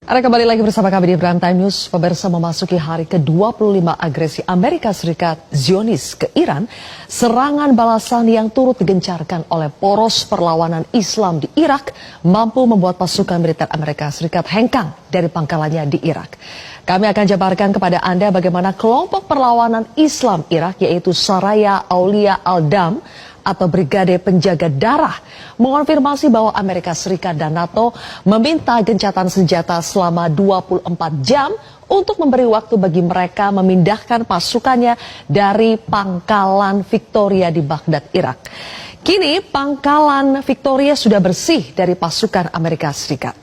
Anda kembali lagi bersama kami di Prime Time News. Pemirsa, memasuki hari ke-25 agresi Amerika Serikat Zionis ke Iran, serangan balasan yang turut digencarkan oleh poros perlawanan Islam di Irak mampu membuat pasukan militer Amerika Serikat hengkang dari pangkalannya di Irak. Kami akan jabarkan kepada Anda bagaimana kelompok perlawanan Islam Irak yaitu Saraya Aulia Al-Dam atau Brigade Penjaga Darah mengonfirmasi bahwa Amerika Serikat dan NATO meminta gencatan senjata selama 24 jam untuk memberi waktu bagi mereka memindahkan pasukannya dari pangkalan Victoria di Baghdad, Irak. Kini pangkalan Victoria sudah bersih dari pasukan Amerika Serikat.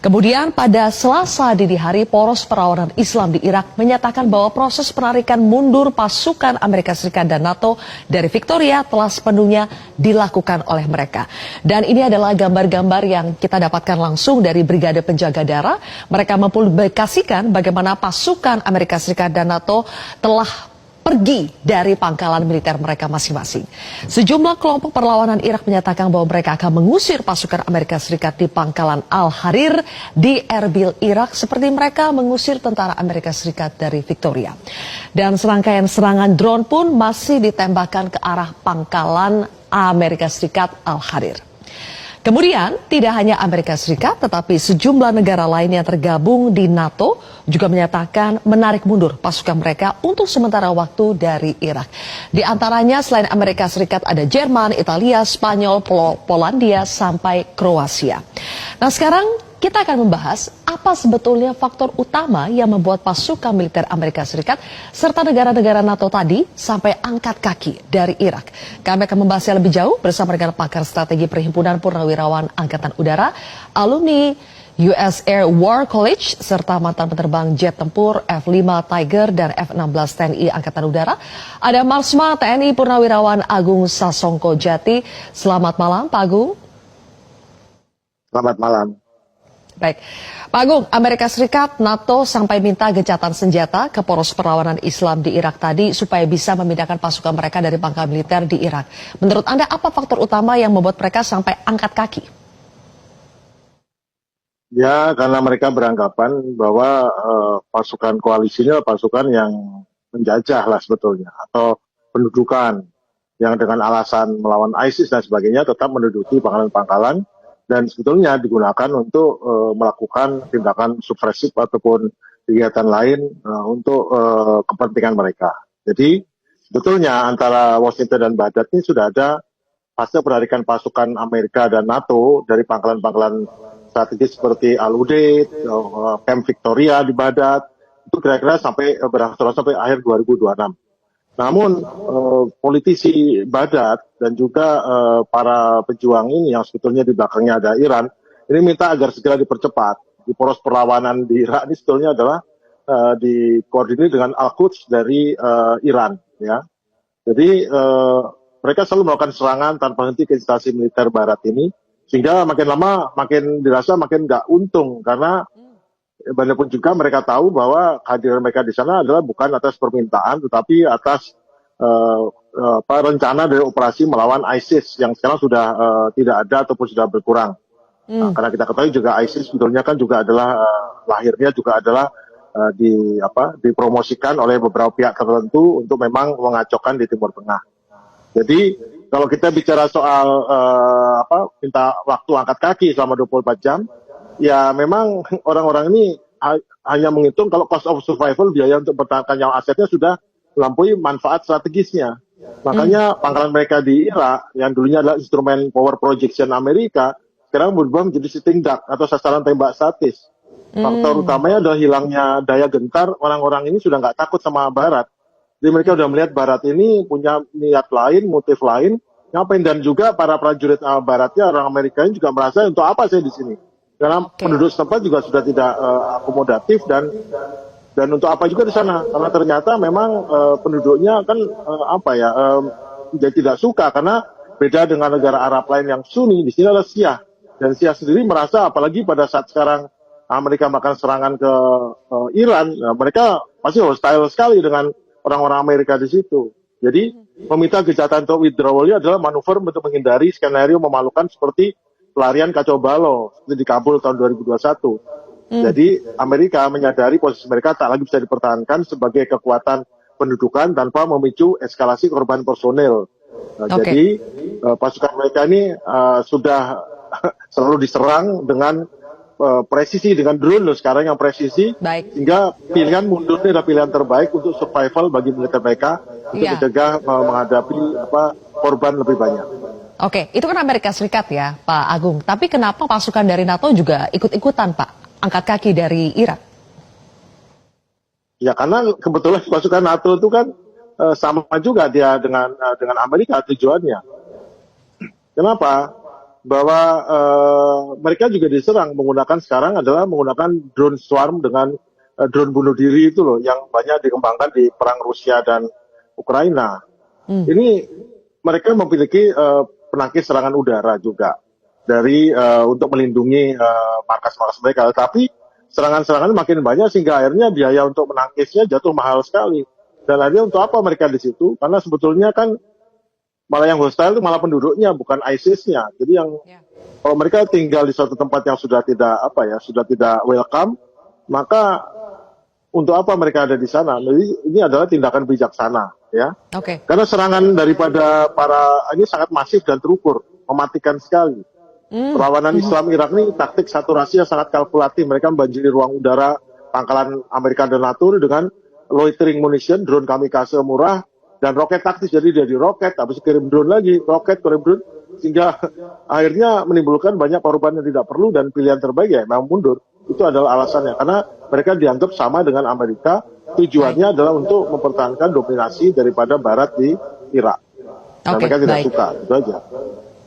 Kemudian pada Selasa dini hari, poros perlawanan Islam di Irak menyatakan bahwa proses penarikan mundur pasukan Amerika Serikat dan NATO dari Victoria telah sepenuhnya dilakukan oleh mereka. Dan ini adalah gambar-gambar yang kita dapatkan langsung dari Brigade Penjaga Darah. Mereka mempublikasikan bagaimana pasukan Amerika Serikat dan NATO telah pergi dari pangkalan militer mereka masing-masing. Sejumlah kelompok perlawanan Irak menyatakan bahwa mereka akan mengusir pasukan Amerika Serikat di pangkalan Al-Harir di Erbil, Irak, seperti mereka mengusir tentara Amerika Serikat dari Victoria. Dan serangkaian serangan drone pun masih ditembakkan ke arah pangkalan Amerika Serikat Al-Harir. Kemudian tidak hanya Amerika Serikat tetapi sejumlah negara lain yang tergabung di NATO juga menyatakan menarik mundur pasukan mereka untuk sementara waktu dari Irak. Di antaranya selain Amerika Serikat ada Jerman, Italia, Spanyol, Polandia sampai Kroasia. Nah, sekarang kita akan membahas apa sebetulnya faktor utama yang membuat pasukan militer Amerika Serikat serta negara-negara NATO tadi sampai angkat kaki dari Irak. Kami akan membahasnya lebih jauh bersama dengan pakar strategi Perhimpunan Purnawirawan Angkatan Udara, alumni US Air War College, serta mantan penerbang jet tempur F-5 Tiger dan F-16 TNI Angkatan Udara. Ada Marsma TNI Purnawirawan Agung Sasongko Jati. Selamat malam, Pak Agung. Selamat malam. Baik, Pak Agung, Amerika Serikat, NATO sampai minta gencatan senjata ke poros perlawanan Islam di Irak tadi supaya bisa memindahkan pasukan mereka dari pangkalan militer di Irak. Menurut Anda, apa faktor utama yang membuat mereka sampai angkat kaki? Ya, karena mereka beranggapan bahwa pasukan koalisinya pasukan yang menjajah lah sebetulnya, atau pendudukan yang dengan alasan melawan ISIS dan sebagainya tetap menduduki pangkalan-pangkalan dan sebetulnya digunakan untuk melakukan tindakan subversif ataupun kegiatan lain untuk kepentingan mereka. Jadi sebetulnya antara Washington dan Baghdad ini sudah ada fase penarikan pasukan Amerika dan NATO dari pangkalan-pangkalan strategis seperti Al-Udeid, Camp Victoria di Baghdad, itu kira-kira sampai berakhir sampai akhir 2026. Namun politisi Baghdad dan juga para pejuang ini yang sebetulnya di belakangnya ada Iran, ini minta agar segera dipercepat. Di poros perlawanan di Irak ini sebetulnya adalah dikoordinir dengan Al-Quds dari Iran, ya. Jadi mereka selalu melakukan serangan tanpa henti ke instansi militer Barat ini, sehingga makin lama makin dirasa makin nggak untung karena bagaimanapun juga mereka tahu bahwa kehadiran mereka di sana adalah bukan atas permintaan tetapi atas rencana dari operasi melawan ISIS yang sekarang sudah tidak ada ataupun sudah berkurang. Nah, karena kita ketahui juga ISIS sebetulnya kan juga adalah lahirnya juga adalah dipromosikan oleh beberapa pihak tertentu untuk memang mengacaukan di Timur Tengah. Jadi kalau kita bicara soal minta waktu angkat kaki selama 24 jam, ya memang orang-orang ini hanya menghitung kalau cost of survival, biaya untuk mempertahankan nyawa asetnya sudah melampaui manfaat strategisnya. Makanya pangkalan mereka di Irak yang dulunya adalah instrumen power projection Amerika, sekarang berubah menjadi sitting duck atau sasaran tembak statis. Faktor utamanya adalah hilangnya daya gentar, orang-orang ini sudah nggak takut sama Barat. Jadi mereka sudah melihat Barat ini punya niat lain, motif lain, ngapain, dan juga para prajurit Baratnya, orang Amerika ini juga merasa untuk apa saya di sini? Karena penduduk setempat juga sudah tidak akomodatif dan untuk apa juga di sana? Karena ternyata memang penduduknya kan jadi tidak suka karena beda dengan negara Arab lain yang Sunni, di sini adalah Syiah, dan Syiah sendiri merasa apalagi pada saat sekarang Amerika melakukan serangan ke Iran, mereka pasti hostile sekali dengan orang-orang Amerika di situ. Jadi meminta gencatan untuk withdrawal adalah manuver untuk menghindari skenario memalukan seperti pelarian kacau balau seperti di Kabul tahun 2021. Jadi Amerika menyadari posisi mereka tak lagi bisa dipertahankan sebagai kekuatan pendudukan tanpa memicu eskalasi korban personel. Oke. Jadi pasukan mereka ini sudah selalu diserang dengan presisi, dengan drone loh sekarang yang presisi, Baik. sehingga pilihan mundur ini adalah pilihan terbaik untuk survival bagi militer mereka untuk Iya. mencegah menghadapi korban lebih banyak. Oke, itu kan Amerika Serikat ya, Pak Agung. Tapi kenapa pasukan dari NATO juga ikut-ikutan, Pak, angkat kaki dari Irak? Ya karena kebetulan pasukan NATO itu kan sama juga dia dengan Amerika tujuannya. Kenapa? Bahwa mereka juga diserang sekarang adalah menggunakan drone swarm dengan drone bunuh diri itu loh yang banyak dikembangkan di perang Rusia dan Ukraina. Ini mereka memiliki penangkis serangan udara juga dari untuk melindungi markas-markas mereka. Tapi serangan-serangan makin banyak sehingga akhirnya biaya untuk menangkisnya jatuh mahal sekali. Dan akhirnya untuk apa mereka di situ? Karena sebetulnya kan malah yang hostile itu malah penduduknya bukan ISIS-nya. Jadi kalau mereka tinggal di suatu tempat yang sudah tidak welcome, maka untuk apa mereka ada di sana? Jadi ini adalah tindakan bijaksana, ya. Oke. Karena serangan daripada ini sangat masif dan terukur, mematikan sekali. Perlawanan Islam Irak ini taktik saturasi yang sangat kalkulatif. Mereka membanjiri ruang udara pangkalan Amerika dan NATO dengan loitering munition, drone kamikaze murah, dan roket taktis. Jadi dia di roket, habis kirim drone lagi, roket, kirim drone, sehingga akhirnya menimbulkan banyak korban yang tidak perlu dan pilihan terbaik ya memang mundur. Itu adalah alasannya, karena mereka dianggap sama dengan Amerika, tujuannya adalah untuk mempertahankan dominasi daripada Barat di Irak. Dan mereka tidak suka, itu aja.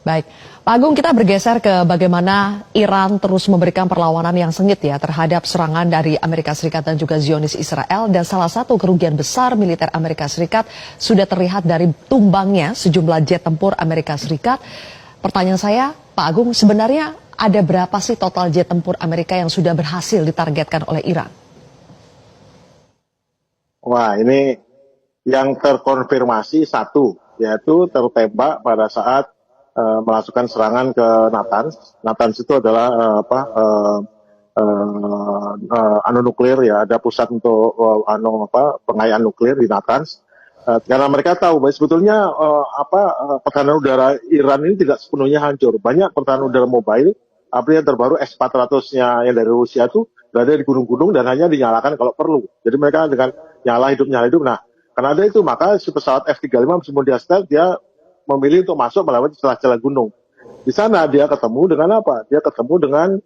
Baik, Pak Agung, kita bergeser ke bagaimana Iran terus memberikan perlawanan yang sengit ya terhadap serangan dari Amerika Serikat dan juga Zionis Israel, dan salah satu kerugian besar militer Amerika Serikat sudah terlihat dari tumbangnya sejumlah jet tempur Amerika Serikat. Pertanyaan saya, Pak Agung, sebenarnya ada berapa sih total jet tempur Amerika yang sudah berhasil ditargetkan oleh Iran? Wah, ini yang terkonfirmasi satu, yaitu tertembak pada saat melakukan serangan ke Natanz. Natanz itu adalah nuklir ya, ada pusat untuk pengayaan nuklir di Natanz. Karena mereka tahu bahwa sebetulnya pertahanan udara Iran ini tidak sepenuhnya hancur. Banyak pertahanan udara mobile, yang terbaru S-400-nya yang dari Rusia itu berada di gunung-gunung dan hanya dinyalakan kalau perlu. Jadi mereka dengan nyala hidup. Nah, karena ada itu maka si pesawat F-35 meskipun dia stealth, dia memilih untuk masuk melewati celah-celah gunung. Di sana dia ketemu dengan apa? Dia ketemu dengan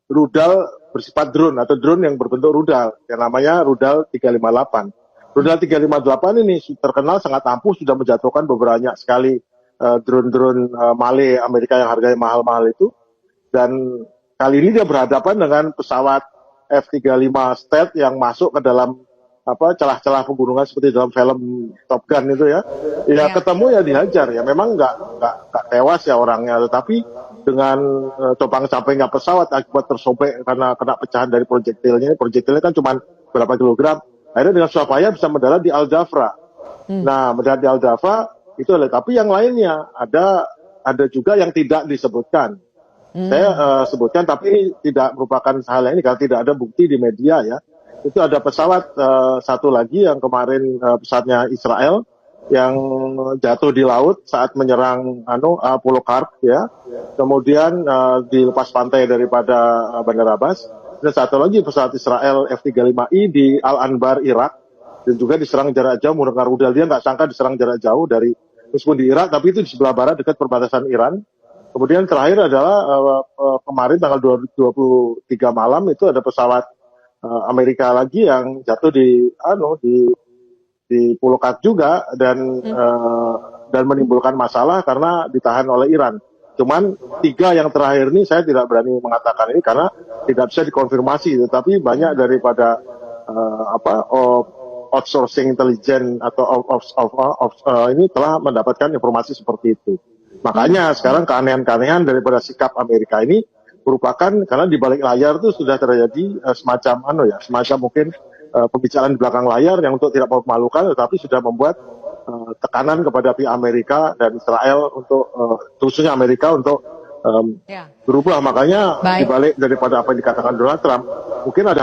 rudal bersifat drone atau drone yang berbentuk rudal yang namanya rudal 358. Rudal 358 ini terkenal sangat ampuh, sudah menjatuhkan beberapa sekali drone-drone Male Amerika yang harganya mahal-mahal itu. Dan kali ini dia berhadapan dengan pesawat F-35 Stealth yang masuk ke dalam celah-celah pegunungan seperti dalam film Top Gun itu ya. Ya ketemu ya dihajar ya. Memang nggak tewas ya orangnya, tetapi dengan topang sampingnya pesawat akibat tersobek karena kena pecahan dari projektilnya. Projektilnya kan cuma berapa kilogram. Akhirnya dengan susah payah bisa mendarat di Al-Dhafra. Nah, mendarat di Al-Dhafra itu ada, tapi yang lainnya ada juga yang tidak disebutkan. Saya sebutkan, tapi ini tidak merupakan hal ini karena tidak ada bukti di media ya. Itu ada pesawat satu lagi yang kemarin pesawatnya Israel yang jatuh di laut saat menyerang Polokarp ya. Kemudian dilepas pantai daripada Bandar Abbas. Dan satu lagi pesawat Israel F-35I di Al-Anbar, Irak, dan juga diserang jarak jauh menggunakan rudal. Dia nggak sangka diserang jarak jauh dari meskipun di Irak, tapi itu di sebelah barat dekat perbatasan Iran. Kemudian terakhir adalah kemarin tanggal 23 malam itu ada pesawat Amerika lagi yang jatuh di Pulau Kat juga dan menimbulkan masalah karena ditahan oleh Iran. Cuman 3 yang terakhir ini saya tidak berani mengatakan ini karena tidak bisa dikonfirmasi, tetapi banyak daripada outsourcing intelijen atau ini telah mendapatkan informasi seperti itu. Makanya sekarang keanehan-keanehan daripada sikap Amerika ini merupakan karena di balik layar itu sudah terjadi semacam mungkin pembicaraan di belakang layar yang untuk tidak memalukan, tetapi sudah membuat tekanan kepada pihak Amerika dan Israel untuk khususnya Amerika untuk berubah. Makanya Baik. dibalik daripada apa yang dikatakan Donald Trump, mungkin ada